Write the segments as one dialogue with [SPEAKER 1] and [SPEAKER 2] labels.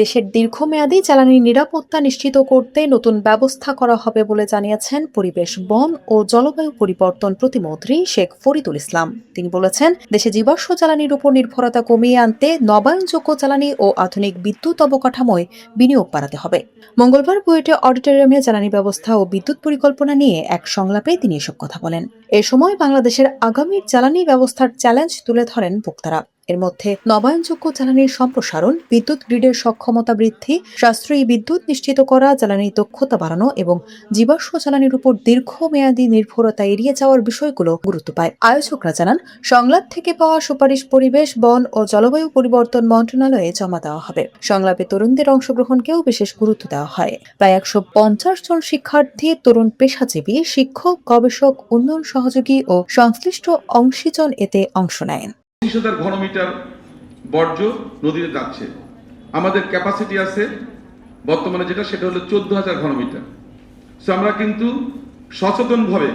[SPEAKER 1] দেশের দীর্ঘমেয়াদী জ্বালানি নিরাপত্তা নিশ্চিত করতে নতুন ব্যবস্থা করা হবে বলে জানিয়েছেন পরিবেশ, বন ও জলবায়ু পরিবর্তন প্রতিমন্ত্রী শেখ ফরিদুল ইসলাম। তিনি বলেছেন, দেশে জীবাশ্ম জ্বালানির উপর নির্ভরতা কমিয়ে আনতে নবায়নযোগ্য জ্বালানি ও আধুনিক বিদ্যুৎ অবকাঠামোয় বিনিয়োগ বাড়াতে হবে। মঙ্গলবার বুয়েটে অডিটোরিয়ামে জ্বালানি ব্যবস্থা ও বিদ্যুৎ পরিকল্পনা নিয়ে এক সংলাপে তিনি এসব কথা বলেন। এ সময় বাংলাদেশের আগামীর জ্বালানি ব্যবস্থার চ্যালেঞ্জ তুলে ধরেন বক্তারা। এর মধ্যে নবায়নযোগ্য জ্বালানির সম্প্রসারণ, বিদ্যুৎ গ্রিডের সক্ষমতা বৃদ্ধি, সাশ্রয়ী বিদ্যুৎ নিশ্চিত করা, জ্বালানি দক্ষতা বাড়ানো এবং জীবাশ্ম জ্বালানির উপর দীর্ঘমেয়াদী নির্ভরতা এড়িয়ে যাওয়ার বিষয়গুলো গুরুত্ব পায়। আয়োজকরা জানান, সংলাপ থেকে পাওয়া সুপারিশ পরিবেশ, বন ও জলবায়ু পরিবর্তন মন্ত্রণালয়ে জমা দেওয়া হবে। সংলাপে তরুণদের অংশগ্রহণকেও বিশেষ গুরুত্ব দেওয়া হয়। প্রায় 150 জন শিক্ষার্থী, তরুণ পেশাজীবী, শিক্ষক, গবেষক, উন্নয়ন সহযোগী ও সংশ্লিষ্ট অংশীজন এতে অংশ নেন।
[SPEAKER 2] 30,000 ঘনমিটার বর্জ্য নদীতে যাচ্ছে। আমাদের ক্যাপাসিটি আছে বর্তমানে যেটা, সেটা হলো 14,000 ঘনমিটার। সো আমরা কিন্তু সচেতনভাবে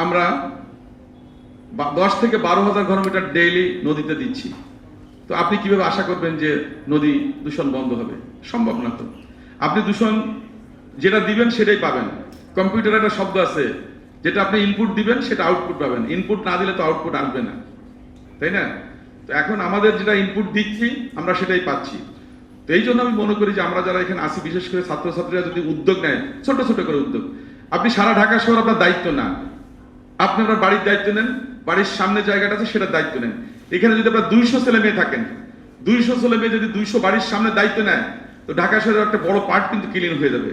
[SPEAKER 2] আমরা 10 থেকে 12,000 ঘনমিটার ডেইলি নদীতে দিচ্ছি। তো আপনি কিভাবে আশা করবেন যে নদী দূষণ বন্ধ হবে? সম্ভব না। তো আপনি দূষণ যেটা দিবেন সেটাই পাবেন। কম্পিউটারে একটা শব্দ আছে, যেটা আপনি ইনপুট দিবেন সেটা আউটপুট পাবেন। ইনপুট না দিলে তো আউটপুট আসবে না, তাই না? তো এখন আমাদের যেটা ইনপুট দিচ্ছি আমরা সেটাই পাচ্ছি। তো এই জন্য আমি মনে করি যে আমরা যারা এখানে আসি, বিশেষ করে ছাত্রছাত্রীরা যদি উদ্যোগ নেয়, ছোট ছোট করে উদ্যোগ। আপনি সারা ঢাকা শহর আপনার দায়িত্ব না, আপনি আপনার বাড়ির দায়িত্ব নেন, বাড়ির সামনে জায়গাটা আছে সেটার দায়িত্ব নেন। এখানে যদি আপনার 200 ছেলে মেয়ে থাকেন, 200 ছেলে মেয়ে যদি 200 বাড়ির সামনে দায়িত্ব নেয়, তো ঢাকা শহরের একটা বড় পার্ট কিন্তু ক্লিন হয়ে যাবে।